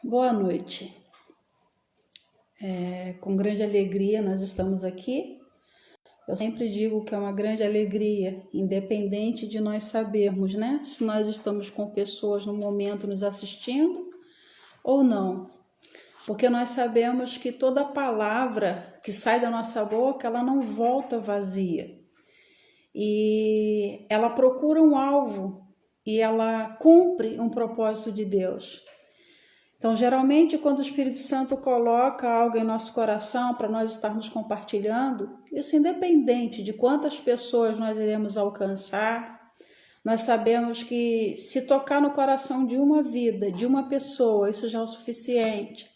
Boa noite. Com grande alegria nós estamos aqui. Eu sempre digo que é uma grande alegria, independente de nós sabermos, né? Se nós estamos com pessoas no momento nos assistindo ou não. Porque nós sabemos que toda palavra que sai da nossa boca, ela não volta vazia. E ela procura um alvo e ela cumpre um propósito de Deus. Então, geralmente, quando o Espírito Santo coloca algo em nosso coração para nós estarmos compartilhando, isso independente de quantas pessoas nós iremos alcançar, nós sabemos que se tocar no coração de uma vida, de uma pessoa, isso já é o suficiente.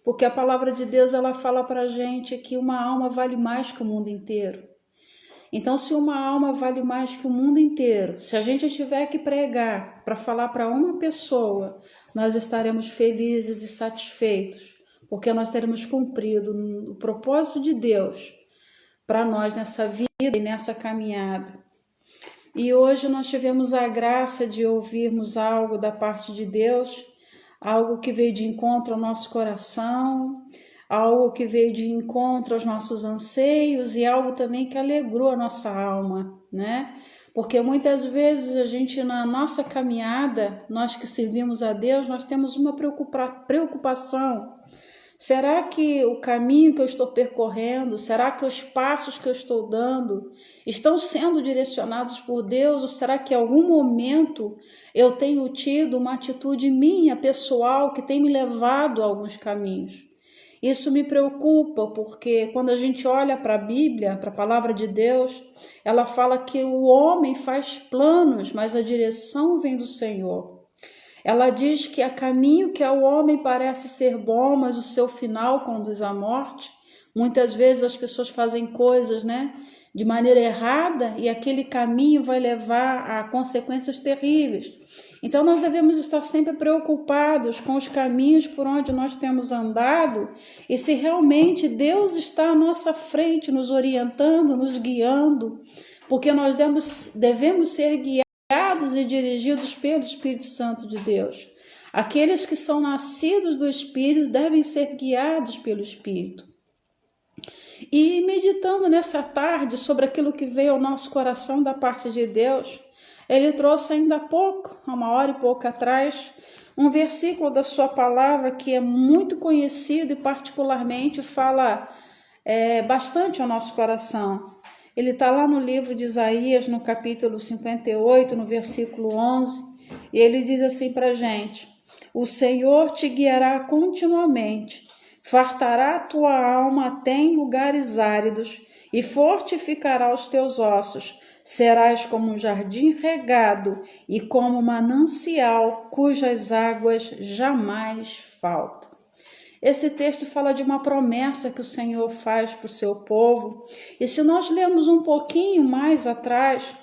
Porque a palavra de Deus, ela fala para a gente que uma alma vale mais que o mundo inteiro. Então, se uma alma vale mais que o mundo inteiro, se a gente tiver que pregar para falar para uma pessoa, nós estaremos felizes e satisfeitos, porque nós teremos cumprido o propósito de Deus para nós nessa vida e nessa caminhada. E hoje nós tivemos a graça de ouvirmos algo da parte de Deus, algo que veio de encontro ao nosso coração, algo que veio de encontro aos nossos anseios e algo também que alegrou a nossa alma, né? Porque muitas vezes a gente, na nossa caminhada, nós que servimos a Deus, nós temos uma preocupação. Será que o caminho que eu estou percorrendo, será que os passos que eu estou dando estão sendo direcionados por Deus? Ou será que em algum momento eu tenho tido uma atitude minha, pessoal, que tem me levado a alguns caminhos? Isso me preocupa, porque quando a gente olha para a Bíblia, para a palavra de Deus, ela fala que o homem faz planos, mas a direção vem do Senhor. Ela diz que a caminho que ao homem parece ser bom, mas o seu final conduz à morte. Muitas vezes as pessoas fazem coisas, né, de maneira errada e aquele caminho vai levar a consequências terríveis. Então nós devemos estar sempre preocupados com os caminhos por onde nós temos andado e se realmente Deus está à nossa frente, nos orientando, nos guiando, porque nós devemos ser guiados e dirigidos pelo Espírito Santo de Deus. Aqueles que são nascidos do Espírito devem ser guiados pelo Espírito. E meditando nessa tarde sobre aquilo que veio ao nosso coração da parte de Deus, ele trouxe ainda há pouco, há uma hora e pouco atrás, um versículo da sua palavra que é muito conhecido e particularmente fala bastante ao nosso coração. Ele está lá no livro de Isaías, no capítulo 58, no versículo 11, e ele diz assim para a gente: o Senhor te guiará continuamente, fartará a tua alma até em lugares áridos e fortificará os teus ossos. Serás como um jardim regado e como um manancial cujas águas jamais faltam. Esse texto fala de uma promessa que o Senhor faz para o seu povo. E se nós lermos um pouquinho mais atrás,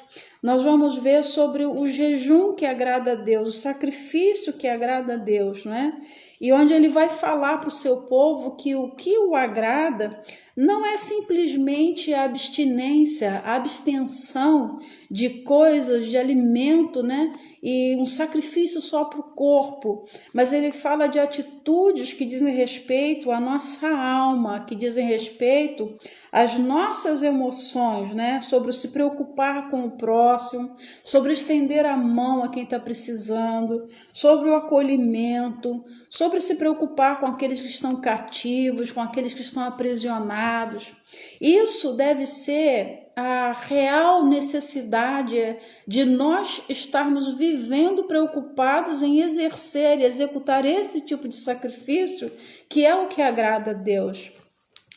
nós vamos ver sobre o jejum que agrada a Deus, o sacrifício que agrada a Deus, não é? E onde ele vai falar para o seu povo que o que o agrada não é simplesmente a abstinência, a abstenção de coisas, de alimento, né? E um sacrifício só para o corpo, mas ele fala de atitudes que dizem respeito à nossa alma, que dizem respeito às nossas emoções, né? Sobre se preocupar com o próximo, sobre estender a mão a quem está precisando, sobre o acolhimento, sobre se preocupar com aqueles que estão cativos, com aqueles que estão aprisionados. Isso deve ser a real necessidade de nós estarmos vivendo preocupados em exercer e executar esse tipo de sacrifício, que é o que agrada a Deus.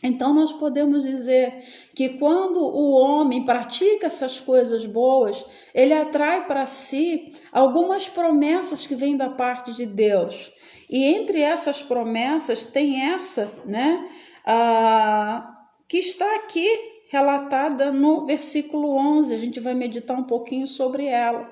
Então nós podemos dizer que quando o homem pratica essas coisas boas, ele atrai para si algumas promessas que vêm da parte de Deus. E entre essas promessas tem essa, né, que está aqui relatada no versículo 11, a gente vai meditar um pouquinho sobre ela.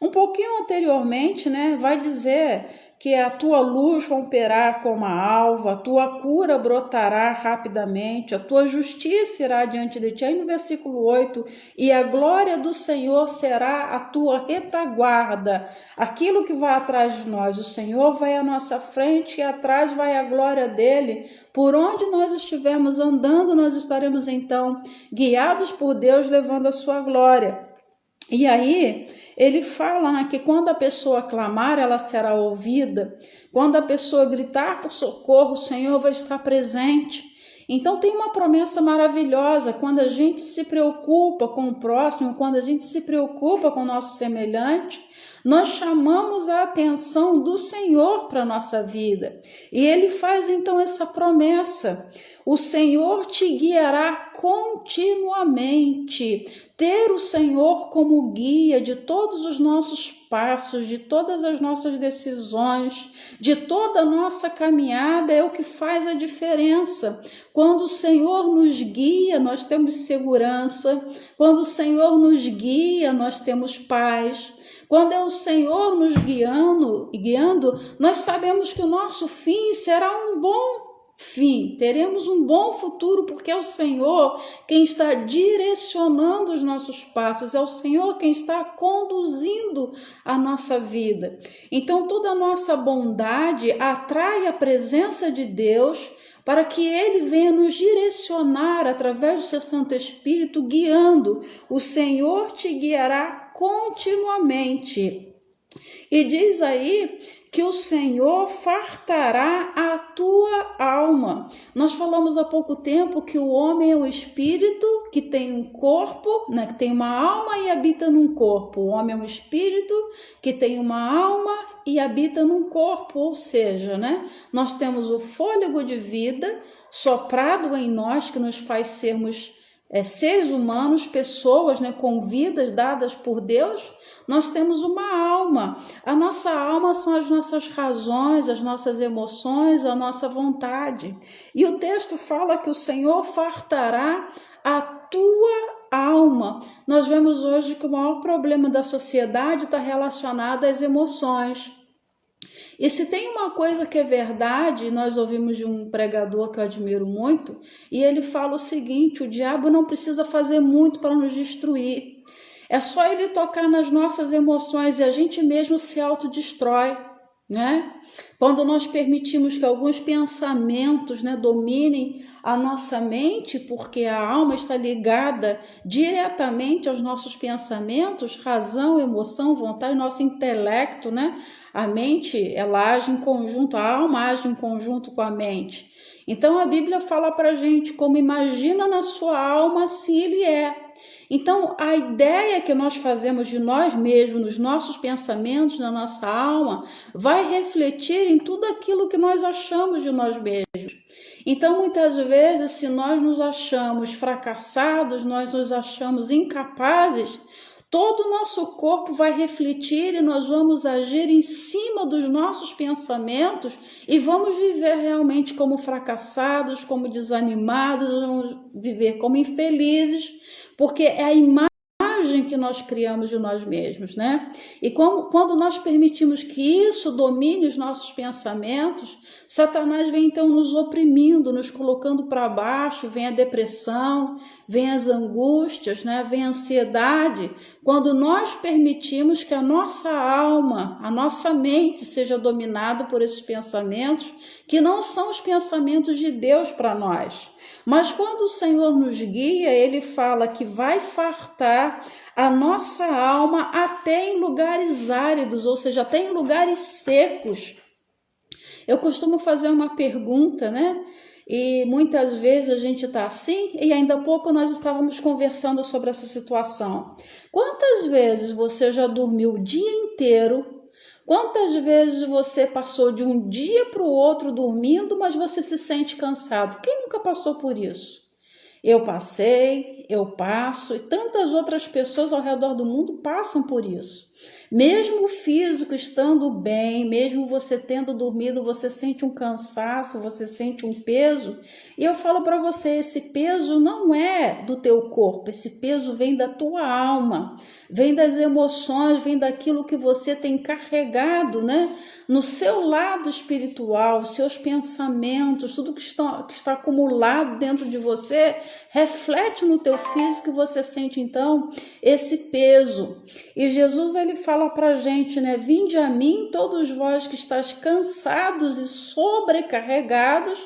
Um pouquinho anteriormente, né, vai dizer que a tua luz romperá como a alva, a tua cura brotará rapidamente, a tua justiça irá diante de ti. Aí no versículo 8, e a glória do Senhor será a tua retaguarda, aquilo que vai atrás de nós. O Senhor vai à nossa frente e atrás vai a glória dele. Por onde nós estivermos andando, nós estaremos então guiados por Deus, levando a sua glória. E aí, ele fala, né, que quando a pessoa clamar, ela será ouvida. Quando a pessoa gritar por socorro, o Senhor vai estar presente. Então tem uma promessa maravilhosa, quando a gente se preocupa com o próximo, quando a gente se preocupa com o nosso semelhante, nós chamamos a atenção do Senhor para a nossa vida. E ele faz então essa promessa: o Senhor te guiará continuamente. Ter o Senhor como guia de todos os nossos passos, de todas as nossas decisões, de toda a nossa caminhada é o que faz a diferença. Quando o Senhor nos guia, nós temos segurança. Quando o Senhor nos guia, nós temos paz. Quando é o Senhor nos guiando, nós sabemos que o nosso fim será um bom fim, teremos um bom futuro, porque é o Senhor quem está direcionando os nossos passos, é o Senhor quem está conduzindo a nossa vida. Então toda a nossa bondade atrai a presença de Deus para que Ele venha nos direcionar através do seu Santo Espírito, guiando. O Senhor te guiará continuamente. E diz aí que o Senhor fartará a tua alma. Nós falamos há pouco tempo que o homem é um espírito que tem um corpo, né, que tem uma alma e habita num corpo. O homem é um espírito que tem uma alma e habita num corpo, ou seja, né, nós temos o fôlego de vida soprado em nós que nos faz sermos seres humanos, pessoas, né, com vidas dadas por Deus. Nós temos uma alma. A nossa alma são as nossas razões, as nossas emoções, a nossa vontade. E o texto fala que o Senhor fartará a tua alma. Nós vemos hoje que o maior problema da sociedade está relacionado às emoções. E se tem uma coisa que é verdade, nós ouvimos de um pregador que eu admiro muito, e ele fala o seguinte: o diabo não precisa fazer muito para nos destruir. É só ele tocar nas nossas emoções e a gente mesmo se autodestrói, né? Quando nós permitimos que alguns pensamentos, né, dominem a nossa mente, porque a alma está ligada diretamente aos nossos pensamentos, razão, emoção, vontade, nosso intelecto, né? A mente, ela age em conjunto, a alma age em conjunto com a mente. Então a Bíblia fala para a gente como imagina na sua alma, assim ele é. Então, a ideia que nós fazemos de nós mesmos, nos nossos pensamentos, na nossa alma, vai refletir em tudo aquilo que nós achamos de nós mesmos. Então, muitas vezes, se nós nos achamos fracassados, nós nos achamos incapazes, todo o nosso corpo vai refletir e nós vamos agir em cima dos nossos pensamentos e vamos viver realmente como fracassados, como desanimados, vamos viver como infelizes, porque é a imagem que nós criamos de nós mesmos, né? E quando nós permitimos que isso domine os nossos pensamentos, Satanás vem então nos oprimindo, nos colocando para baixo, vem a depressão, vem as angústias, né? Vem a ansiedade, quando nós permitimos que a nossa alma, a nossa mente seja dominada por esses pensamentos, que não são os pensamentos de Deus para nós. Mas quando o Senhor nos guia, Ele fala que vai fartar a nossa alma até em lugares áridos, ou seja, até em lugares secos. Eu costumo fazer uma pergunta, né? E muitas vezes a gente está assim, e ainda há pouco nós estávamos conversando sobre essa situação. Quantas vezes você já dormiu o dia inteiro? Quantas vezes você passou de um dia para o outro dormindo, mas você se sente cansado? Quem nunca passou por isso? Eu passei, eu passo, e tantas outras pessoas ao redor do mundo passam por isso. Mesmo o físico estando bem, mesmo você tendo dormido, você sente um cansaço, você sente um peso. E eu falo para você, esse peso não é do teu corpo, esse peso vem da tua alma, vem das emoções, vem daquilo que você tem carregado, né? No seu lado espiritual, seus pensamentos, tudo que está acumulado dentro de você, reflete no teu físico e você sente então esse peso. E Jesus ele fala para a gente, né? Vinde a mim todos vós que estáis cansados e sobrecarregados,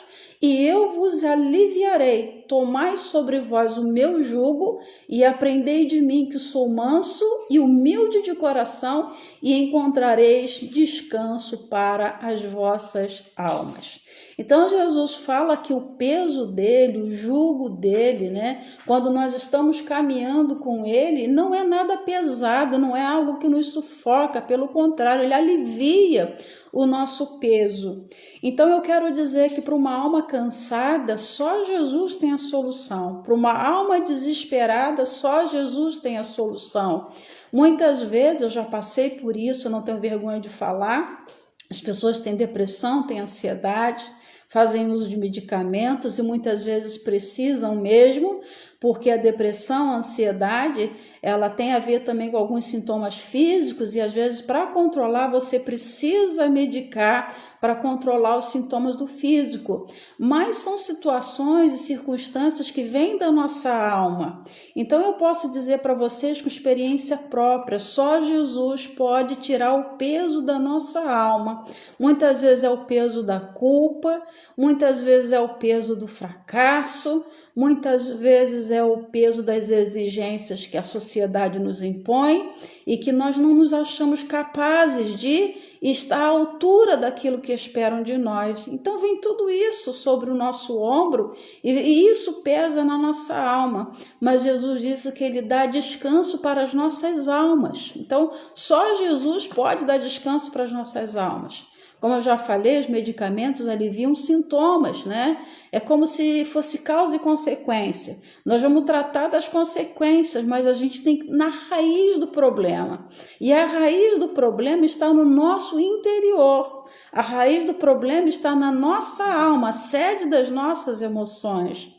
e eu vos aliviarei. Tomai sobre vós o meu jugo e aprendei de mim, que sou manso e humilde de coração, e encontrareis descanso para as vossas almas. Então Jesus fala que o peso dele, o jugo dele, né, quando nós estamos caminhando com ele, não é nada pesado, não é algo que nos sufoca, pelo contrário, ele alivia o nosso peso. Então eu quero dizer que para uma alma cansada, só Jesus tem a solução. Para uma alma desesperada, só Jesus tem a solução. Muitas vezes, eu já passei por isso, eu não tenho vergonha de falar, as pessoas têm depressão, têm ansiedade, fazem uso de medicamentos e muitas vezes precisam mesmo, porque a depressão, a ansiedade, ela tem a ver também com alguns sintomas físicos e às vezes para controlar você precisa medicar para controlar os sintomas do físico. Mas são situações e circunstâncias que vêm da nossa alma. Então eu posso dizer para vocês com experiência própria, só Jesus pode tirar o peso da nossa alma. Muitas vezes é o peso da culpa, muitas vezes é o peso do fracasso, muitas vezes é o peso das exigências que a sociedade nos impõe e que nós não nos achamos capazes de estar à altura daquilo que esperam de nós. Então vem tudo isso sobre o nosso ombro e isso pesa na nossa alma. Mas Jesus disse que ele dá descanso para as nossas almas. Então só Jesus pode dar descanso para as nossas almas. Como eu já falei, os medicamentos aliviam sintomas, né? É como se fosse causa e consequência. Nós vamos tratar das consequências, mas a gente tem que ir na raiz do problema. E a raiz do problema está no nosso interior. A raiz do problema está na nossa alma, a sede das nossas emoções.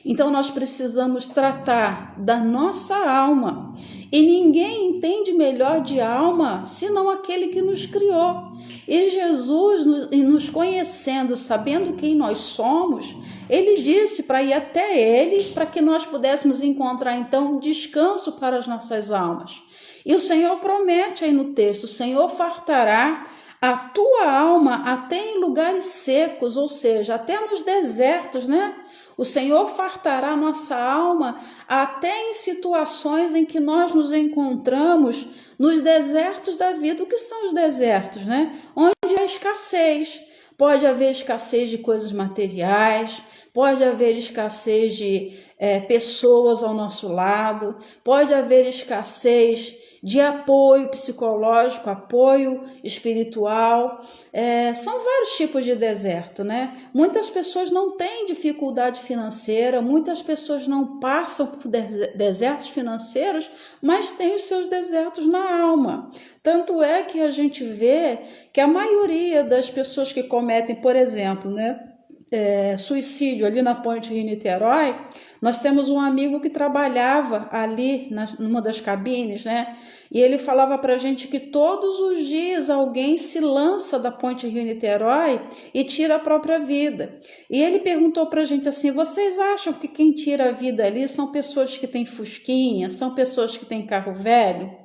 Então nós precisamos tratar da nossa alma. E ninguém entende melhor de alma senão aquele que nos criou. E Jesus, nos conhecendo, sabendo quem nós somos, ele disse para ir até ele, para que nós pudéssemos encontrar então descanso para as nossas almas. E o Senhor promete aí no texto, o Senhor fartará a tua alma até em lugares secos, ou seja, até nos desertos, né? O Senhor fartará a nossa alma até em situações em que nós nos encontramos nos desertos da vida. O que são os desertos, né? Onde há escassez. Pode haver escassez de coisas materiais, pode haver escassez de pessoas ao nosso lado, pode haver escassez de apoio psicológico, apoio espiritual. São vários tipos de deserto, né? Muitas pessoas não têm dificuldade financeira, muitas pessoas não passam por desertos financeiros, mas têm os seus desertos na alma. Tanto é que a gente vê que a maioria das pessoas que cometem, por exemplo, né, suicídio ali na Ponte Rio-Niterói, nós temos um amigo que trabalhava ali numa das cabines, né? E ele falava pra gente que todos os dias alguém se lança da Ponte Rio-Niterói e tira a própria vida. E ele perguntou pra gente assim, vocês acham que quem tira a vida ali são pessoas que têm fusquinha, são pessoas que têm carro velho?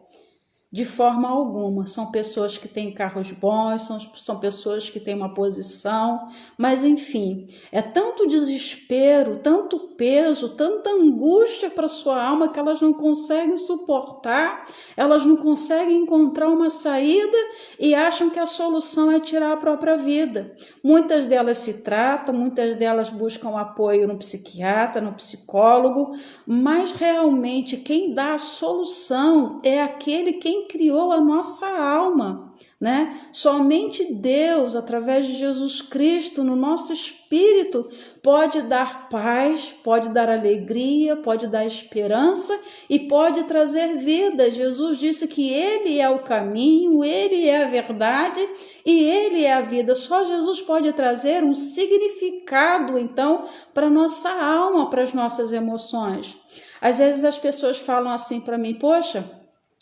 De forma alguma, são pessoas que têm carros bons, são pessoas que têm uma posição, mas enfim, é tanto desespero, tanto peso, tanta angústia para sua alma que elas não conseguem suportar, elas não conseguem encontrar uma saída e acham que a solução é tirar a própria vida. Muitas delas se tratam, muitas delas buscam apoio no psiquiatra, no psicólogo, mas realmente quem dá a solução é aquele quem criou a nossa alma. né? Somente Deus, através de Jesus Cristo, no nosso espírito, pode dar paz, pode dar alegria, pode dar esperança e pode trazer vida. Jesus disse que Ele é o caminho, Ele é a verdade e Ele é a vida. Só Jesus pode trazer um significado, então, para a nossa alma, para as nossas emoções. Às vezes as pessoas falam assim para mim: poxa,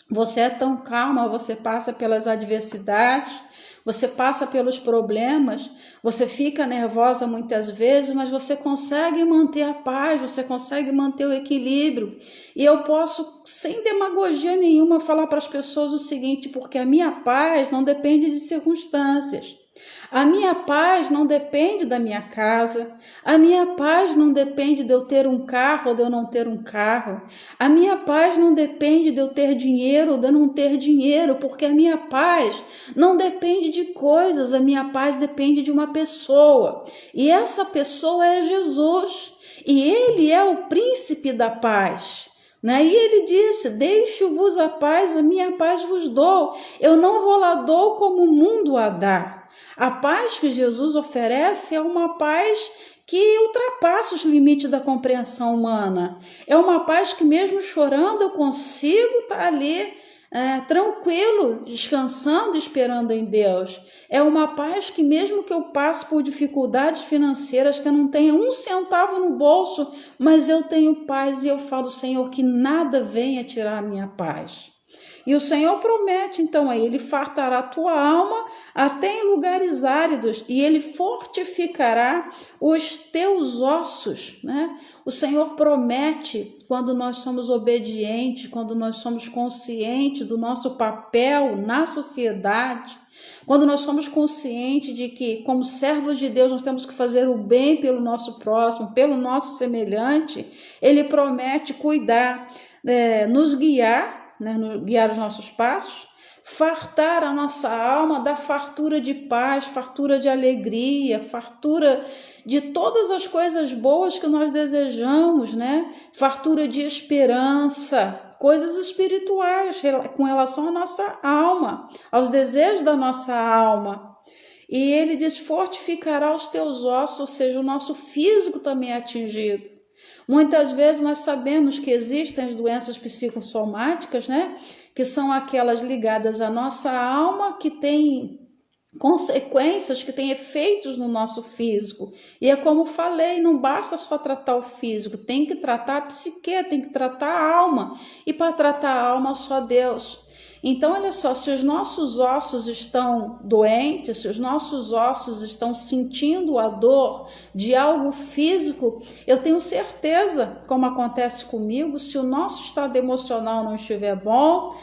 você é tão calma, você passa pelas adversidades, você passa pelos problemas, você fica nervosa muitas vezes, mas você consegue manter a paz, você consegue manter o equilíbrio. E eu posso, sem demagogia nenhuma, falar para as pessoas o seguinte: porque a minha paz não depende de circunstâncias. A minha paz não depende da minha casa, a minha paz não depende de eu ter um carro ou de eu não ter um carro, a minha paz não depende de eu ter dinheiro ou de eu não ter dinheiro, porque a minha paz não depende de coisas, a minha paz depende de uma pessoa, e essa pessoa é Jesus, e Ele é o príncipe da paz. E ele disse: deixo-vos a paz, a minha paz vos dou, eu não vou lá dou como o mundo a dá. A paz que Jesus oferece é uma paz que ultrapassa os limites da compreensão humana. É uma paz que mesmo chorando eu consigo estar ali tranquilo, descansando, esperando em Deus. É uma paz que mesmo que eu passe por dificuldades financeiras, que eu não tenha um centavo no bolso, mas eu tenho paz e eu falo: Senhor, que nada venha tirar a minha paz. E o Senhor promete, então, aí Ele fartará a tua alma até em lugares áridos e Ele fortificará os teus ossos, né? O Senhor promete, quando nós somos obedientes, quando nós somos conscientes do nosso papel na sociedade, quando nós somos conscientes de que, como servos de Deus, nós temos que fazer o bem pelo nosso próximo, pelo nosso semelhante, Ele promete cuidar, nos guiar, guiar os nossos passos, fartar a nossa alma da fartura de paz, fartura de alegria, fartura de todas as coisas boas que nós desejamos, fartura de esperança, coisas espirituais com relação à nossa alma, aos desejos da nossa alma. E ele diz: fortificará os teus ossos, ou seja, o nosso físico também é atingido. Muitas vezes nós sabemos que existem as doenças psicossomáticas, que são aquelas ligadas à nossa alma, que têm consequências, que têm efeitos no nosso físico. E é como falei, não basta só tratar o físico, tem que tratar a psique, tem que tratar a alma. E para tratar a alma, só Deus. Então, olha só, se os nossos ossos estão doentes, se os nossos ossos estão sentindo a dor de algo físico, eu tenho certeza, como acontece comigo, se o nosso estado emocional não estiver bom,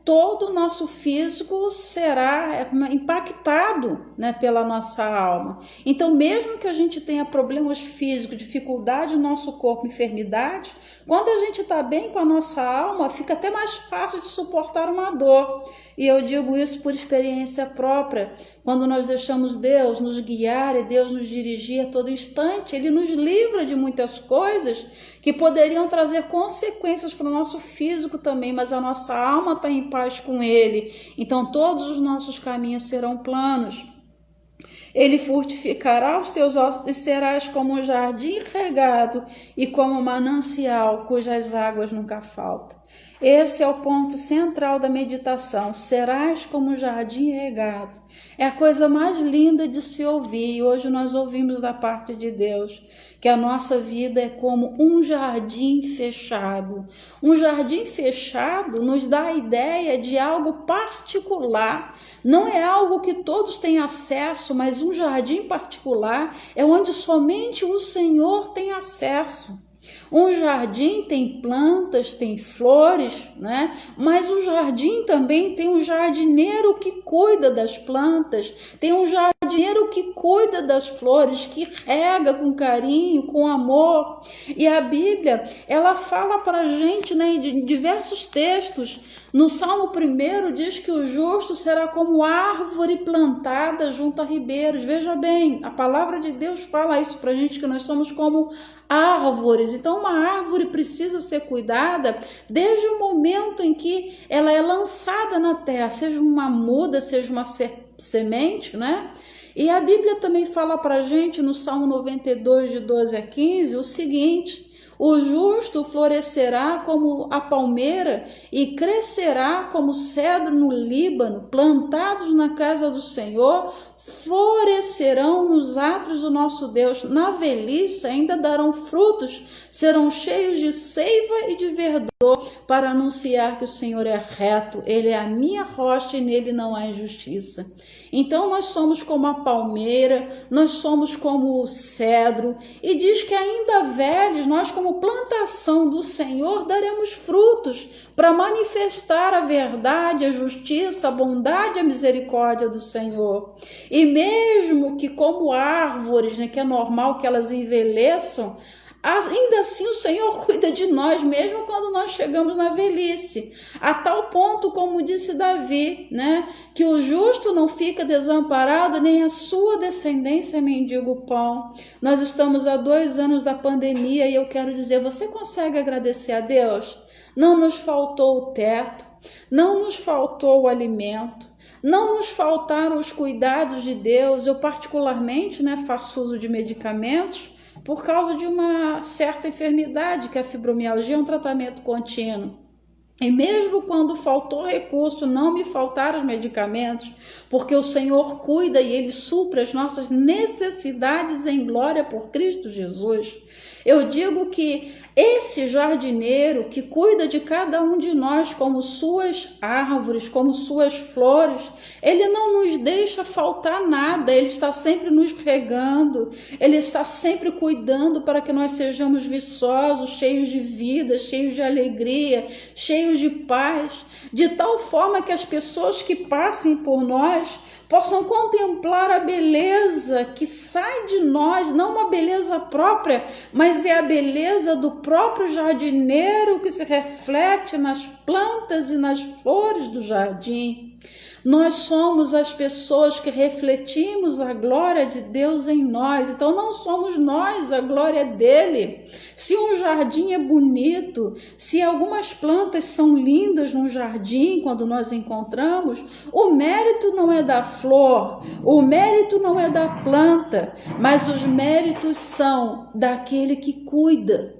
todo o nosso físico será impactado, pela nossa alma. Então, mesmo que a gente tenha problemas físicos, dificuldade no nosso corpo, enfermidade, quando a gente está bem com a nossa alma, fica até mais fácil de suportar uma dor. E eu digo isso por experiência própria. Quando nós deixamos Deus nos guiar e Deus nos dirigir a todo instante, Ele nos livra de muitas coisas que poderiam trazer consequências para o nosso físico também, mas a nossa alma está em paz com Ele. Então todos os nossos caminhos serão planos. Ele fortificará os teus ossos e serás como um jardim regado e como um manancial cujas águas nunca faltam. Esse é o ponto central da meditação. Serás como um jardim regado. É a coisa mais linda de se ouvir. E hoje nós ouvimos da parte de Deus que a nossa vida é como um jardim fechado. Um jardim fechado nos dá a ideia de algo particular. Não é algo que todos têm acesso, mas um jardim particular é onde somente o Senhor tem acesso. Um jardim tem plantas, tem flores, mas o jardim também tem um jardineiro que cuida das plantas, tem um jardineiro jardineiro que cuida das flores, que rega com carinho, com amor. E a Bíblia, ela fala para a gente, né, em diversos textos. No Salmo 1 diz que o justo será como árvore plantada junto a ribeiros. Veja bem, a palavra de Deus fala isso para a gente, que nós somos como árvores. Então uma árvore precisa ser cuidada desde o momento em que ela é lançada na terra, seja uma muda, seja uma semente, né? E a Bíblia também fala para a gente no Salmo 92, de 12 a 15, o seguinte: o justo florescerá como a palmeira e crescerá como cedro no Líbano, plantados na casa do Senhor, florescerão nos átrios do nosso Deus. Na velhice ainda darão frutos, serão cheios de seiva e de verdor, para anunciar que o Senhor é reto, Ele é a minha rocha e nele não há injustiça. Então nós somos como a palmeira, nós somos como o cedro, e diz que ainda velhos, nós como plantação do Senhor daremos frutos para manifestar a verdade, a justiça, a bondade e a misericórdia do Senhor. E mesmo que como árvores, né, que é normal que elas envelheçam, ainda assim o Senhor cuida de nós, mesmo quando nós chegamos na velhice, a tal ponto, como disse Davi, né, que o justo não fica desamparado, nem a sua descendência mendiga o pão. Nós estamos há 2 anos da pandemia e eu quero dizer, você consegue agradecer a Deus? Não nos faltou o teto, não nos faltou o alimento, não nos faltaram os cuidados de Deus. Eu particularmente, né, faço uso de medicamentos por causa de uma certa enfermidade, que é a fibromialgia, é um tratamento contínuo. E mesmo quando faltou recurso, não me faltaram os medicamentos, porque o Senhor cuida e Ele supre as nossas necessidades em glória por Cristo Jesus. Eu digo que esse jardineiro que cuida de cada um de nós como suas árvores, como suas flores, ele não nos deixa faltar nada, ele está sempre nos regando, ele está sempre cuidando para que nós sejamos viçosos, cheios de vida, cheios de alegria, cheios de paz, de tal forma que as pessoas que passem por nós possam contemplar a beleza que sai de nós, não uma beleza própria, mas é a beleza do próprio jardineiro que se reflete nas plantas e nas flores do jardim. Nós somos as pessoas que refletimos a glória de Deus em nós, então não somos nós a glória dele. Se um jardim é bonito, se algumas plantas são lindas num jardim, quando nós encontramos, o mérito não é da flor, o mérito não é da planta, mas os méritos são daquele que cuida.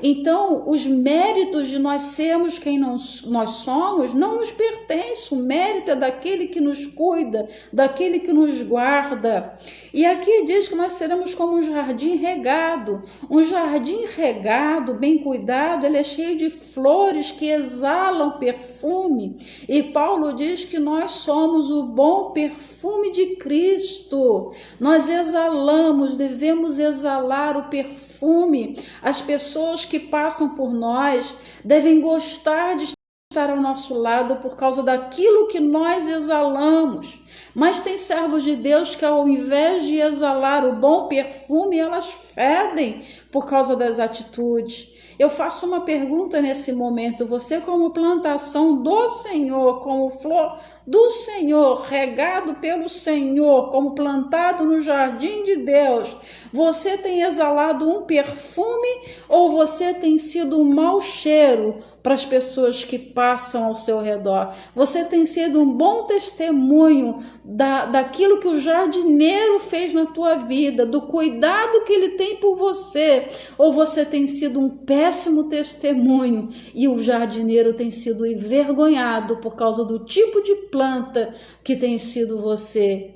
Então, os méritos de nós sermos quem nós somos não nos pertencem. O mérito é daquele que nos cuida, daquele que nos guarda. E aqui diz que nós seremos como um jardim regado. Um jardim regado, bem cuidado, ele é cheio de flores que exalam perfume. E Paulo diz que nós somos o bom perfume de Cristo. Nós exalamos, devemos exalar o perfume. As pessoas que passam por nós devem gostar de estar ao nosso lado por causa daquilo que nós exalamos. Mas tem servos de Deus que, ao invés de exalar o bom perfume, elas fedem por causa das atitudes. Eu faço uma pergunta nesse momento: você, como plantação do Senhor, como flor do Senhor, regado pelo Senhor, como plantado no jardim de Deus, você tem exalado um perfume ou você tem sido um mau cheiro para as pessoas que passam ao seu redor? Você tem sido um bom testemunho daquilo que o jardineiro fez na tua vida, do cuidado que ele tem por você, ou você tem sido um péssimo testemunho e o jardineiro tem sido envergonhado por causa do tipo de planta que tem sido você?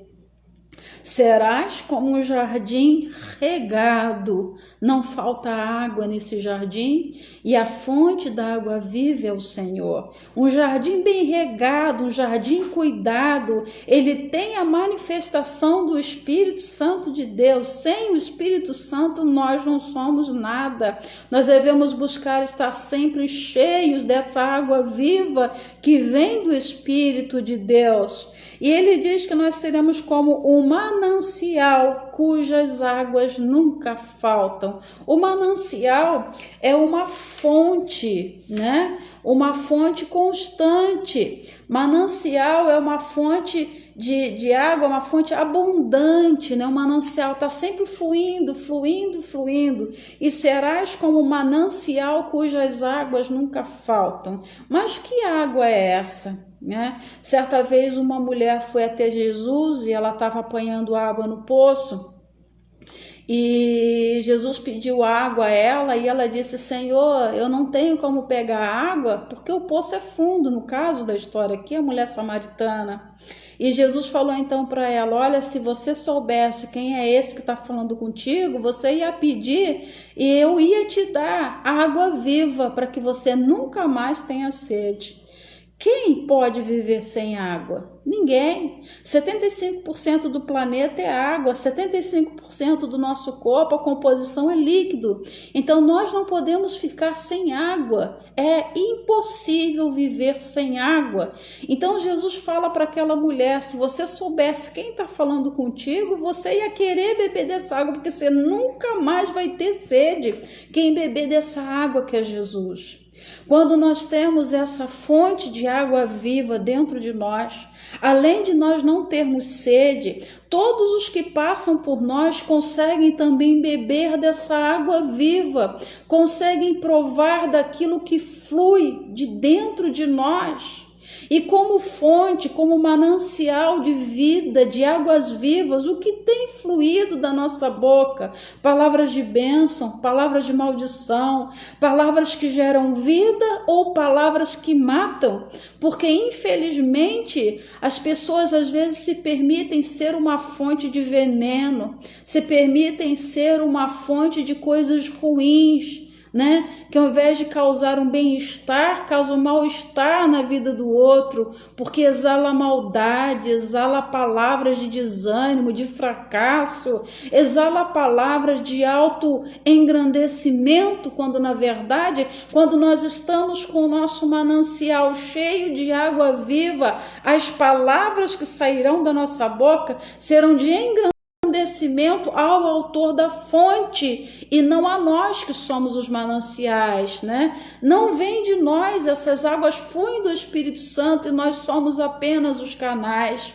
Serás como um jardim regado, não falta água nesse jardim, e a fonte da água viva é o Senhor. Um jardim bem regado, um jardim cuidado, ele tem a manifestação do Espírito Santo de Deus. Sem o Espírito Santo nós não somos nada. Nós devemos buscar estar sempre cheios dessa água viva que vem do Espírito de Deus. E ele diz que nós seremos como um manancial cujas águas nunca faltam. O manancial é uma fonte, né? Uma fonte constante. Manancial é uma fonte de água, uma fonte abundante, né? O manancial está sempre fluindo, fluindo, fluindo. E serás como um manancial cujas águas nunca faltam. Mas que água é essa? Né? Certa vez uma mulher foi até Jesus e ela estava apanhando água no poço. E Jesus pediu água a ela e ela disse: Senhor, eu não tenho como pegar água porque o poço é fundo. No caso da história aqui, a mulher samaritana. E Jesus falou então para ela: olha, se você soubesse quem é esse que está falando contigo, você ia pedir e eu ia te dar água viva para que você nunca mais tenha sede. Quem pode viver sem água? Ninguém. 75% do planeta é água, 75% do nosso corpo, a composição é líquido. Então nós não podemos ficar sem água. É impossível viver sem água. Então Jesus fala para aquela mulher: se você soubesse quem está falando contigo, você ia querer beber dessa água, porque você nunca mais vai ter sede. Quem beber dessa água que é Jesus. Quando nós temos essa fonte de água viva dentro de nós, além de nós não termos sede, todos os que passam por nós conseguem também beber dessa água viva, conseguem provar daquilo que flui de dentro de nós. E como fonte, como manancial de vida, de águas vivas, o que tem fluído da nossa boca? Palavras de bênção, palavras de maldição, palavras que geram vida ou palavras que matam? Porque, infelizmente, as pessoas às vezes se permitem ser uma fonte de veneno, se permitem ser uma fonte de coisas ruins, né? Que ao invés de causar um bem-estar, causa um mal-estar na vida do outro, porque exala maldade, exala palavras de desânimo, de fracasso, exala palavras de auto-engrandecimento, quando na verdade, quando nós estamos com o nosso manancial cheio de água viva, as palavras que sairão da nossa boca serão de engrandecimento ao autor da fonte e não a nós que somos os mananciais, né? Não vem de nós, essas águas fluem do Espírito Santo e nós somos apenas os canais.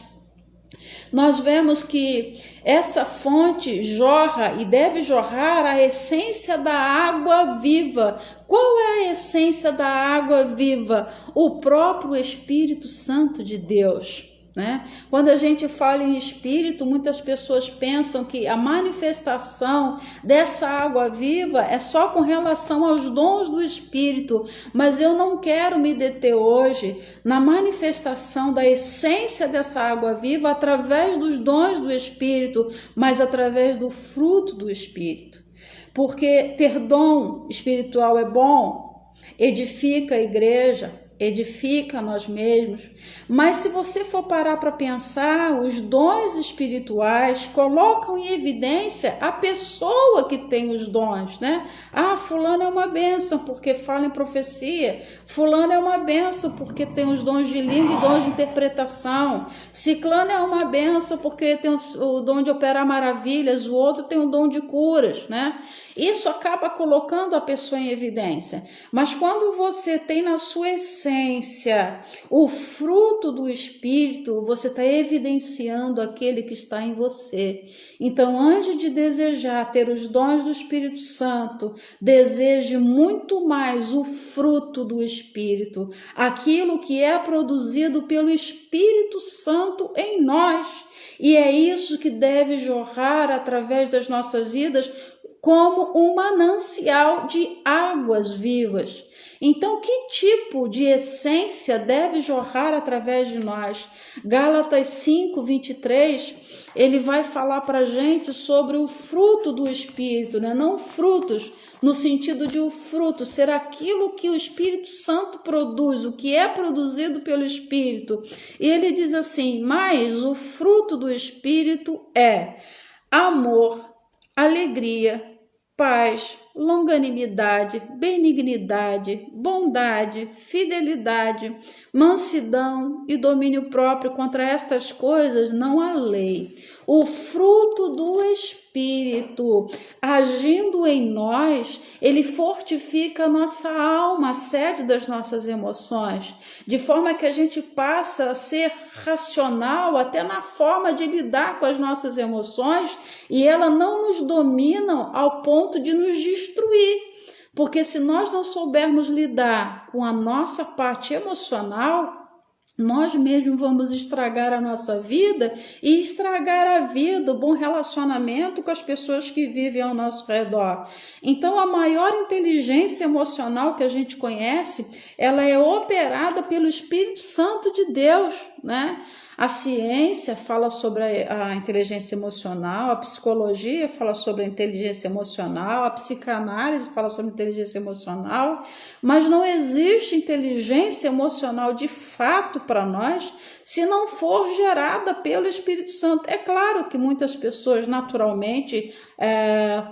Nós vemos que essa fonte jorra e deve jorrar a essência da água viva. Qual é a essência da água viva? O próprio Espírito Santo de Deus. Né? Quando a gente fala em espírito, muitas pessoas pensam que a manifestação dessa água viva é só com relação aos dons do espírito, mas eu não quero me deter hoje na manifestação da essência dessa água viva através dos dons do espírito, mas através do fruto do espírito. Porque ter dom espiritual é bom, edifica a igreja, edifica nós mesmos, mas se você for parar para pensar, os dons espirituais colocam em evidência a pessoa que tem os dons, né? Ah, fulano é uma bênção porque fala em profecia, fulano é uma bênção porque tem os dons de língua e dons de interpretação, ciclano é uma bênção porque tem o dom de operar maravilhas, o outro tem o dom de curas, né? Isso acaba colocando a pessoa em evidência, mas quando você tem na sua essência o fruto do Espírito, você está evidenciando aquele que está em você. Então, antes de desejar ter os dons do Espírito Santo, deseje muito mais o fruto do Espírito, aquilo que é produzido pelo Espírito Santo em nós. E é isso que deve jorrar através das nossas vidas como um manancial de águas vivas. Então, que tipo de essência deve jorrar através de nós? Gálatas 5:23, ele vai falar para a gente sobre o fruto do Espírito, né? Não frutos, no sentido de o fruto ser aquilo que o Espírito Santo produz, o que é produzido pelo Espírito. E ele diz assim: mas o fruto do Espírito é amor, alegria, paz, longanimidade, benignidade, bondade, fidelidade, mansidão e domínio próprio. Contra estas coisas não há lei. O fruto do Espírito, agindo em nós, ele fortifica a nossa alma, a sede das nossas emoções, de forma que a gente passa a ser racional até na forma de lidar com as nossas emoções, e elas não nos dominam ao ponto de nos destruir. Porque se nós não soubermos lidar com a nossa parte emocional, nós mesmos vamos estragar a nossa vida e estragar a vida, o bom relacionamento com as pessoas que vivem ao nosso redor. Então, a maior inteligência emocional que a gente conhece, ela é operada pelo Espírito Santo de Deus, né? A ciência fala sobre a inteligência emocional, a psicologia fala sobre a inteligência emocional, a psicanálise fala sobre inteligência emocional, mas não existe inteligência emocional de fato para nós se não for gerada pelo Espírito Santo. É claro que muitas pessoas naturalmente,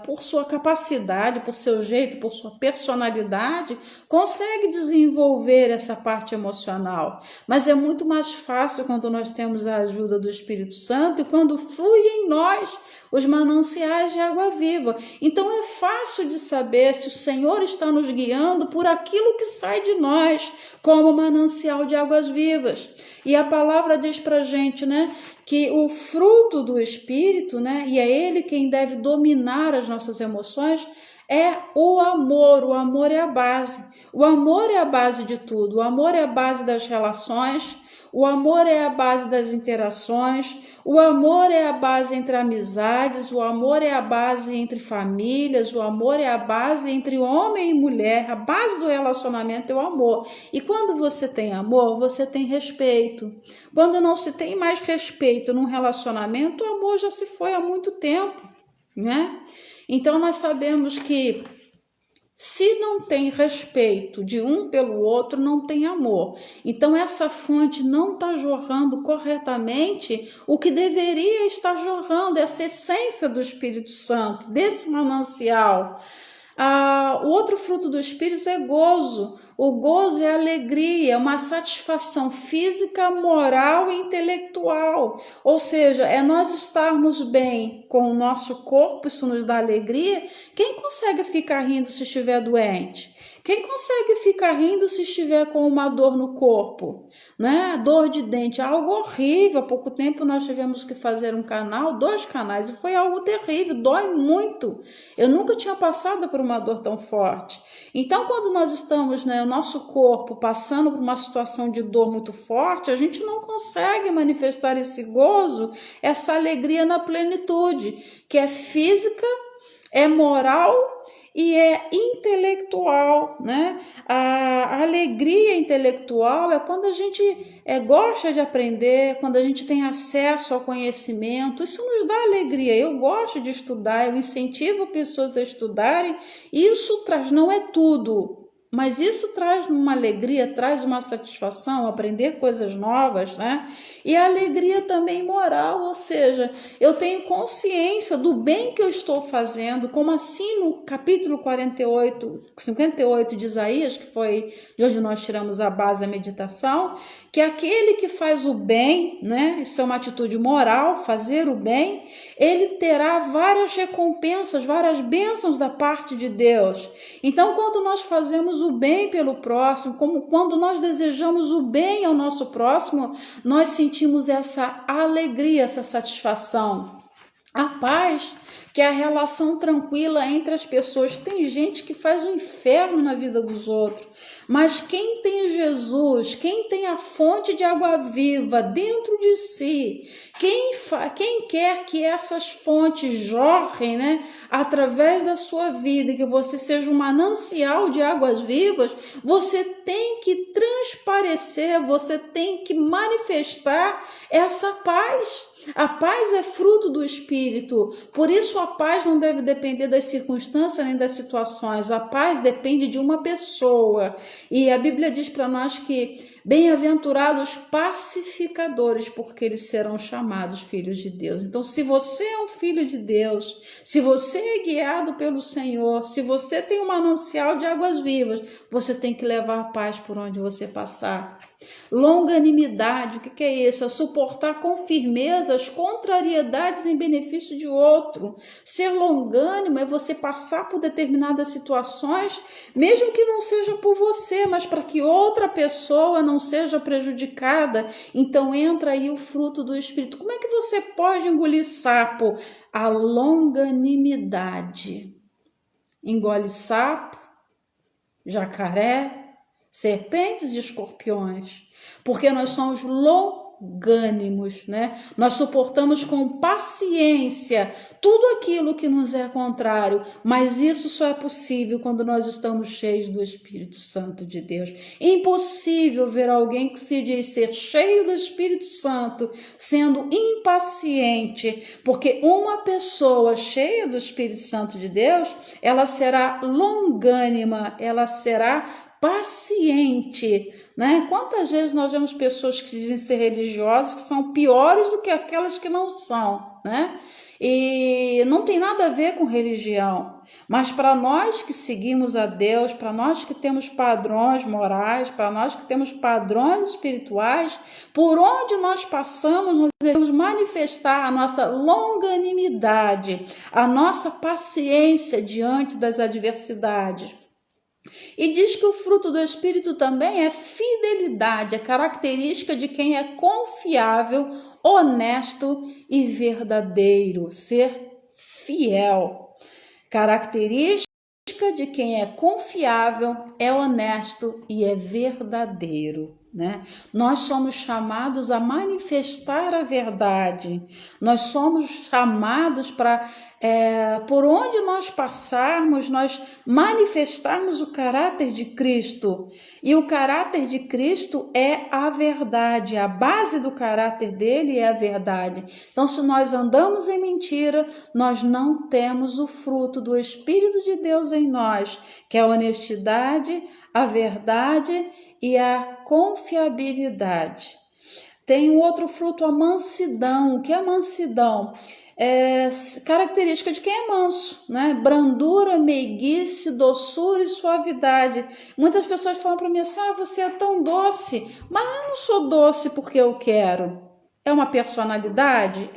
por sua capacidade, por seu jeito, por sua personalidade, conseguem desenvolver essa parte emocional, mas é muito mais fácil quando nós temos a ajuda do Espírito Santo e quando flui em nós os mananciais de água viva. Então é fácil de saber se o Senhor está nos guiando por aquilo que sai de nós como manancial de águas vivas. E a palavra diz pra gente, né, que o fruto do Espírito, né, e é ele quem deve dominar as nossas emoções, é o amor. O amor é a base. O amor é a base de tudo. O amor é a base das relações. O amor é a base das interações. O amor é a base entre amizades. O amor é a base entre famílias. O amor é a base entre homem e mulher. A base do relacionamento é o amor. E quando você tem amor, você tem respeito. Quando não se tem mais respeito num relacionamento, o amor já se foi há muito tempo, né? Então nós sabemos que se não tem respeito de um pelo outro, não tem amor. Então essa fonte não está jorrando corretamente o que deveria estar jorrando, essa essência do Espírito Santo, desse manancial. O outro fruto do Espírito é gozo. O gozo é alegria, é uma satisfação física, moral e intelectual. Ou seja, é nós estarmos bem com o nosso corpo, isso nos dá alegria. Quem consegue ficar rindo se estiver doente? Quem consegue ficar rindo se estiver com uma dor no corpo, né? Dor de dente, algo horrível. Há pouco tempo nós tivemos que fazer um canal, 2 canais, e foi algo terrível, dói muito. Eu nunca tinha passado por uma dor tão forte. Então, quando nós estamos, né, o nosso corpo passando por uma situação de dor muito forte, a gente não consegue manifestar esse gozo, essa alegria na plenitude, que é física, é moral e é intelectual, né? A alegria intelectual é quando a gente gosta de aprender, quando a gente tem acesso ao conhecimento. Isso nos dá alegria. Eu gosto de estudar, eu incentivo pessoas a estudarem. Isso traz, não é tudo, mas isso traz uma alegria, traz uma satisfação, aprender coisas novas, né? E a alegria também moral, ou seja, eu tenho consciência do bem que eu estou fazendo, como assim no capítulo 58 de Isaías, que foi de onde nós tiramos a base da meditação, que aquele que faz o bem, né? Isso é uma atitude moral, fazer o bem, ele terá várias recompensas, várias bênçãos da parte de Deus. Então, quando nós fazemos o bem pelo próximo, como quando nós desejamos o bem ao nosso próximo, nós sentimos essa alegria, essa satisfação. A paz, que é a relação tranquila entre as pessoas. Tem gente que faz um inferno na vida dos outros, mas quem tem Jesus, quem tem a fonte de água viva dentro de si, quem quer que essas fontes jorrem, né, através da sua vida, que você seja um manancial de águas vivas, você tem que transparecer, você tem que manifestar essa paz. A paz é fruto do Espírito, por isso a paz não deve depender das circunstâncias nem das situações, a paz depende de uma pessoa. E a Bíblia diz para nós que bem-aventurados pacificadores, porque eles serão chamados filhos de Deus. Então, se você é um filho de Deus, se você é guiado pelo Senhor, se você tem um manancial de águas vivas, você tem que levar a paz por onde você passar. Longanimidade, o que é isso? É suportar com firmeza as contrariedades em benefício de outro. Ser longânimo é você passar por determinadas situações, mesmo que não seja por você, mas para que outra pessoa não seja prejudicada. Então entra aí o fruto do Espírito. Como é que você pode engolir sapo? A longanimidade. Engole sapo, jacaré, serpentes e escorpiões, porque nós somos longânimos, né? Nós suportamos com paciência tudo aquilo que nos é contrário, mas isso só é possível quando nós estamos cheios do Espírito Santo de Deus. Impossível ver alguém que se diz ser cheio do Espírito Santo sendo impaciente, porque uma pessoa cheia do Espírito Santo de Deus, ela será longânima, ela será paciente, né? Quantas vezes nós vemos pessoas que dizem ser religiosas que são piores do que aquelas que não são, né? E não tem nada a ver com religião, mas para nós que seguimos a Deus, para nós que temos padrões morais, para nós que temos padrões espirituais, por onde nós passamos, nós devemos manifestar a nossa longanimidade, a nossa paciência diante das adversidades. E diz que o fruto do Espírito também é fidelidade, é característica de quem é confiável, honesto e verdadeiro, ser fiel. Característica de quem é confiável, é honesto e é verdadeiro, né? Nós somos chamados a manifestar a verdade, nós somos chamados para, por onde nós passarmos, nós manifestarmos o caráter de Cristo, e o caráter de Cristo é a verdade, a base do caráter dele é a verdade. Então, se nós andamos em mentira, nós não temos o fruto do Espírito de Deus em nós, que é a honestidade, a verdade e a confiabilidade. Tem um outro fruto, a mansidão. O que é mansidão? É característica de quem é manso, né? Brandura, meiguice, doçura e suavidade. Muitas pessoas falam para mim assim, você é tão doce, mas eu não sou doce porque eu quero. É uma personalidade?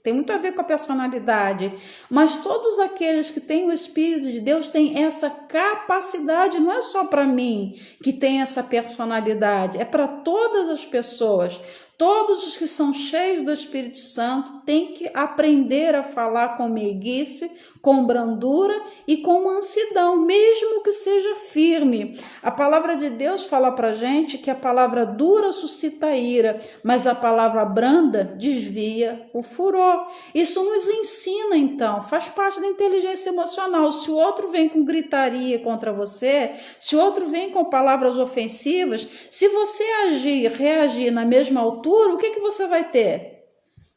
Tem muito a ver com a personalidade, mas todos aqueles que têm o Espírito de Deus têm essa capacidade, não é só para mim que tem essa personalidade, é para todas as pessoas. Todos os que são cheios do Espírito Santo têm que aprender a falar com meiguice, com brandura e com mansidão, mesmo que seja firme. A palavra de Deus fala para gente que a palavra dura suscita ira, mas a palavra branda desvia o furor. Isso nos ensina, então, faz parte da inteligência emocional. Se o outro vem com gritaria contra você, se o outro vem com palavras ofensivas, se você reagir na mesma altura, o que você vai ter?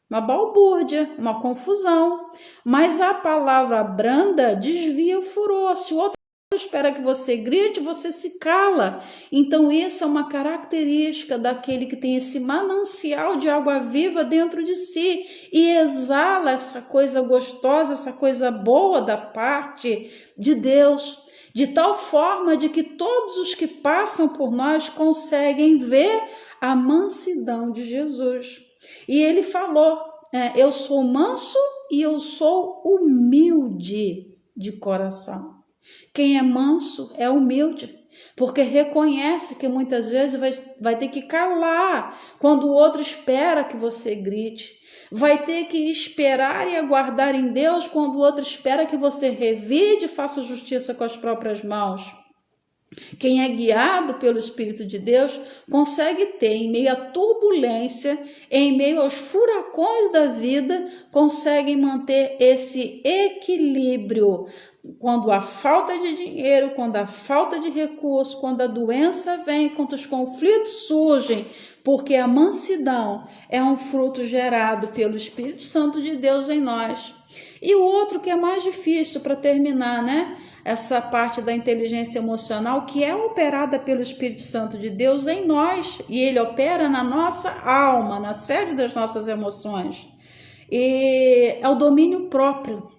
Uma balbúrdia, uma confusão. Mas a palavra branda desvia o furor. Se o outro espera que você grite, você se cala. Então isso é uma característica daquele que tem esse manancial de água viva dentro de si e exala essa coisa gostosa, essa coisa boa da parte de Deus, de tal forma de que todos os que passam por nós conseguem ver a mansidão de Jesus. E ele falou, eu sou manso e eu sou humilde de coração. Quem é manso é humilde, porque reconhece que muitas vezes vai ter que calar quando o outro espera que você grite. Vai ter que esperar e aguardar em Deus quando o outro espera que você revide e faça justiça com as próprias mãos. Quem é guiado pelo Espírito de Deus consegue ter, em meio à turbulência, em meio aos furacões da vida, consegue manter esse equilíbrio. quando a falta de dinheiro, quando a falta de recursos, quando a doença vem, quando os conflitos surgem, porque a mansidão é um fruto gerado pelo Espírito Santo de Deus em nós. E o outro que é mais difícil para terminar, né? Essa parte da inteligência emocional que é operada pelo Espírito Santo de Deus em nós, e ele opera na nossa alma, na sede das nossas emoções. E é o domínio próprio.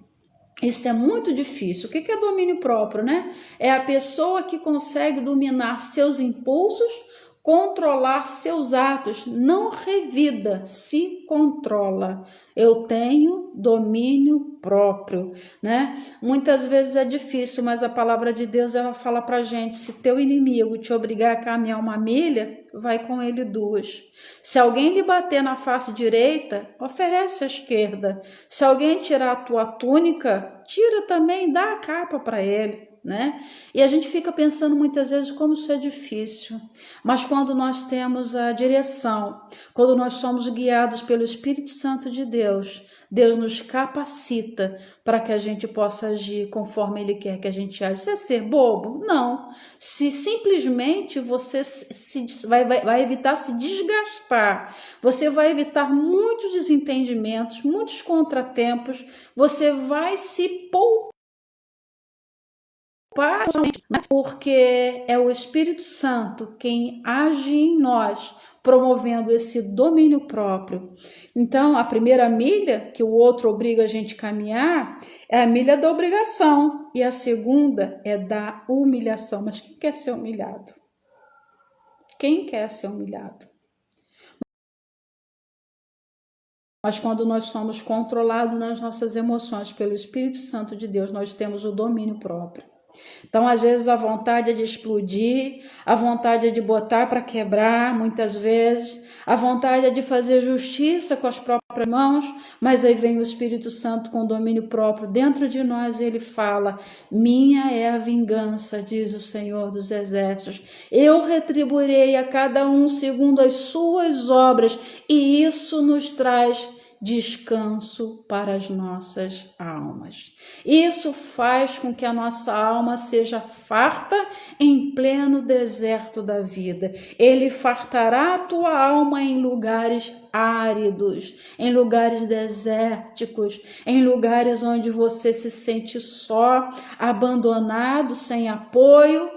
Isso é muito difícil. O que é domínio próprio, né? É a pessoa que consegue dominar seus impulsos, controlar seus atos, não revida, se controla. Eu tenho domínio próprio, né? Muitas vezes é difícil, mas a palavra de Deus, ela fala pra gente, se teu inimigo te obrigar a caminhar 1 milha, vai com ele 2. Se alguém lhe bater na face direita, oferece a esquerda. Se alguém tirar a tua túnica, tira também, dá a capa para ele. Né? E a gente fica pensando muitas vezes como isso é difícil, mas quando nós temos a direção, quando nós somos guiados pelo Espírito Santo de Deus, Deus nos capacita para que a gente possa agir conforme Ele quer que a gente aja. Isso é ser bobo? Não. Se simplesmente você vai evitar se desgastar, você vai evitar muitos desentendimentos, muitos contratempos, você vai se poupar, porque é o Espírito Santo quem age em nós, promovendo esse domínio próprio. Então, a primeira milha, que o outro obriga a gente a caminhar, é a milha da obrigação, e a segunda é da humilhação. Mas quem quer ser humilhado? Quem quer ser humilhado? Mas quando nós somos controlados nas nossas emoções pelo Espírito Santo de Deus, nós temos o domínio próprio. Então, às vezes, a vontade é de explodir, a vontade é de botar para quebrar, muitas vezes, a vontade é de fazer justiça com as próprias mãos, mas aí vem o Espírito Santo com domínio próprio dentro de nós e ele fala: minha é a vingança, diz o Senhor dos Exércitos, eu retribuirei a cada um segundo as suas obras, e isso nos traz descanso para as nossas almas. Isso faz com que a nossa alma seja farta em pleno deserto da vida. Ele fartará a tua alma em lugares áridos, em lugares desérticos, em lugares onde você se sente só, abandonado, sem apoio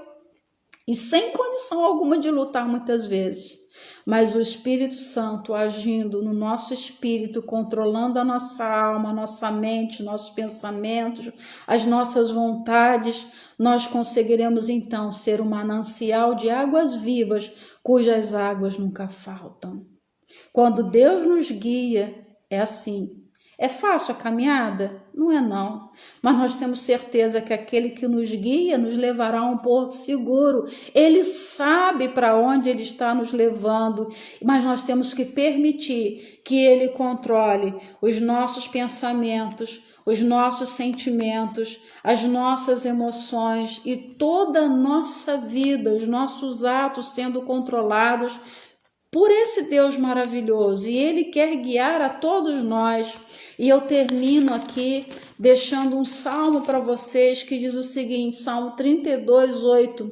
e sem condição alguma de lutar muitas vezes. Mas o Espírito Santo agindo no nosso espírito, controlando a nossa alma, a nossa mente, nossos pensamentos, as nossas vontades, nós conseguiremos então ser um manancial de águas vivas, cujas águas nunca faltam. Quando Deus nos guia, é assim. É fácil a caminhada? Não é não, mas nós temos certeza que aquele que nos guia nos levará a um porto seguro. Ele sabe para onde ele está nos levando, mas nós temos que permitir que ele controle os nossos pensamentos, os nossos sentimentos, as nossas emoções e toda a nossa vida, os nossos atos sendo controlados por esse Deus maravilhoso, e Ele quer guiar a todos nós. E eu termino aqui deixando um salmo para vocês que diz o seguinte, Salmo 32:8.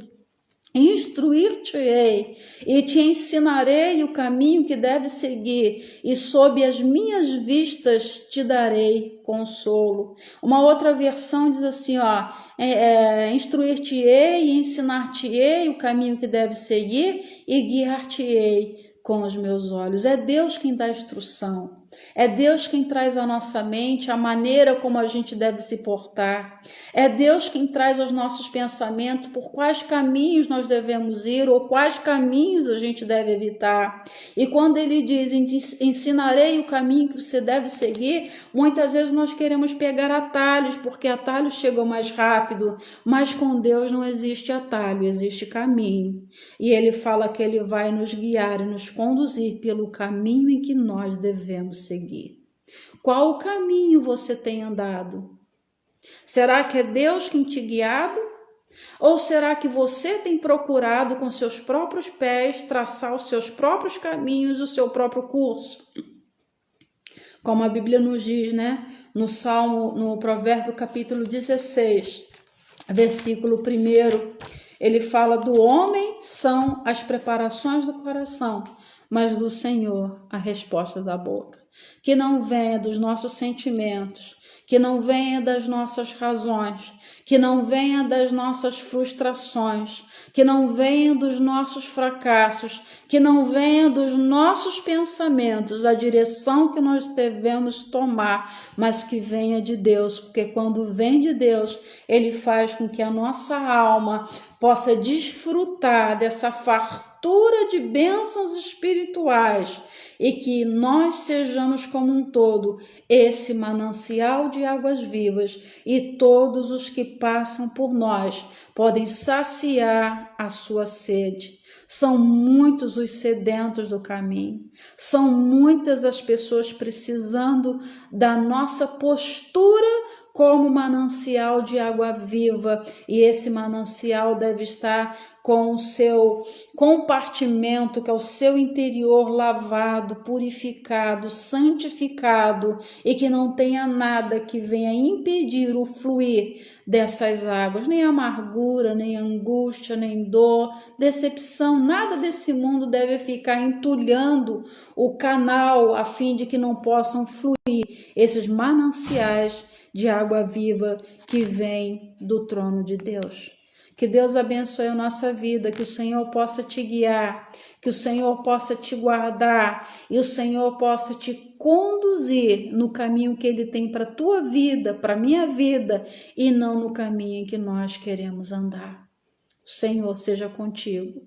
Instruir-te-ei e te ensinarei o caminho que deves seguir, e sob as minhas vistas te darei consolo. Uma outra versão diz assim, instruir-te-ei e ensinar-te-ei o caminho que deves seguir, e guiar-te-ei com os meus olhos. É Deus quem dá instrução. É Deus quem traz à nossa mente a maneira como a gente deve se portar. É Deus quem traz aos nossos pensamentos por quais caminhos nós devemos ir ou quais caminhos a gente deve evitar. E quando Ele diz, ensinarei o caminho que você deve seguir, muitas vezes nós queremos pegar atalhos, porque atalhos chegam mais rápido, mas com Deus não existe atalho, existe caminho. E Ele fala que Ele vai nos guiar e nos conduzir pelo caminho em que nós devemos seguir. Qual o caminho você tem andado? Será que é Deus quem te guiado? Ou será que você tem procurado com seus próprios pés traçar os seus próprios caminhos, o seu próprio curso? Como a Bíblia nos diz, né? No Provérbio capítulo 16, versículo 1, ele fala: do homem são as preparações do coração, mas do Senhor a resposta da boca. Que não venha dos nossos sentimentos, que não venha das nossas razões, que não venha das nossas frustrações, que não venha dos nossos fracassos, que não venha dos nossos pensamentos, a direção que nós devemos tomar, mas que venha de Deus, porque quando vem de Deus, Ele faz com que a nossa alma possa desfrutar dessa fartura de bênçãos espirituais e que nós sejamos como um todo esse manancial de águas vivas, e todos os que passam por nós podem saciar a sua sede. São muitos os sedentos do caminho, são muitas as pessoas precisando da nossa postura como manancial de água viva, e esse manancial deve estar com o seu compartimento, que é o seu interior lavado, purificado, santificado, e que não tenha nada que venha impedir o fluir dessas águas, nem amargura, nem angústia, nem dor, decepção, nada desse mundo deve ficar entulhando o canal a fim de que não possam fluir esses mananciais de água viva que vem do trono de Deus. Que Deus abençoe a nossa vida, que o Senhor possa te guiar, que o Senhor possa te guardar e o Senhor possa te conduzir no caminho que Ele tem para a tua vida, para a minha vida, e não no caminho em que nós queremos andar. O Senhor seja contigo,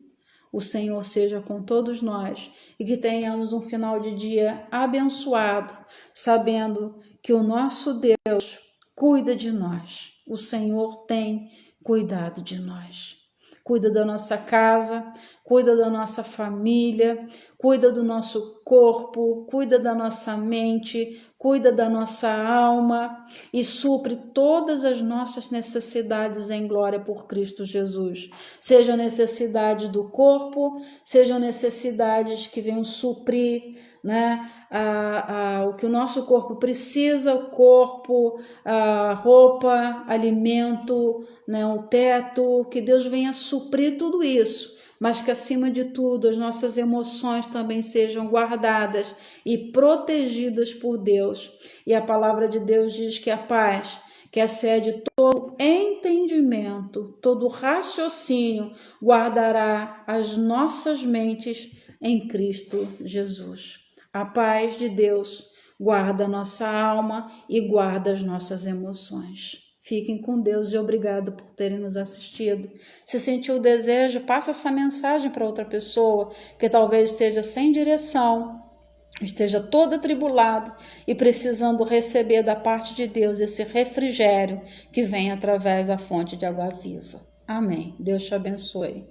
o Senhor seja com todos nós, e que tenhamos um final de dia abençoado, sabendo que o nosso Deus cuida de nós. O Senhor tem cuidado de nós. Cuida da nossa casa, cuida da nossa família, cuida do nosso corpo, cuida da nossa mente, cuida da nossa alma e supre todas as nossas necessidades em glória por Cristo Jesus. Sejam necessidades do corpo, sejam necessidades que venham suprir, né, o que o nosso corpo precisa, o corpo, a roupa, alimento, né, o teto, que Deus venha suprir tudo isso, mas que acima de tudo as nossas emoções também sejam guardadas e protegidas por Deus. E a palavra de Deus diz que a paz, que excede todo entendimento, todo raciocínio, guardará as nossas mentes em Cristo Jesus. A paz de Deus guarda a nossa alma e guarda as nossas emoções. Fiquem com Deus e obrigado por terem nos assistido. Se sentiu o desejo, passa essa mensagem para outra pessoa que talvez esteja sem direção, esteja toda atribulada e precisando receber da parte de Deus esse refrigério que vem através da fonte de água viva. Amém. Deus te abençoe.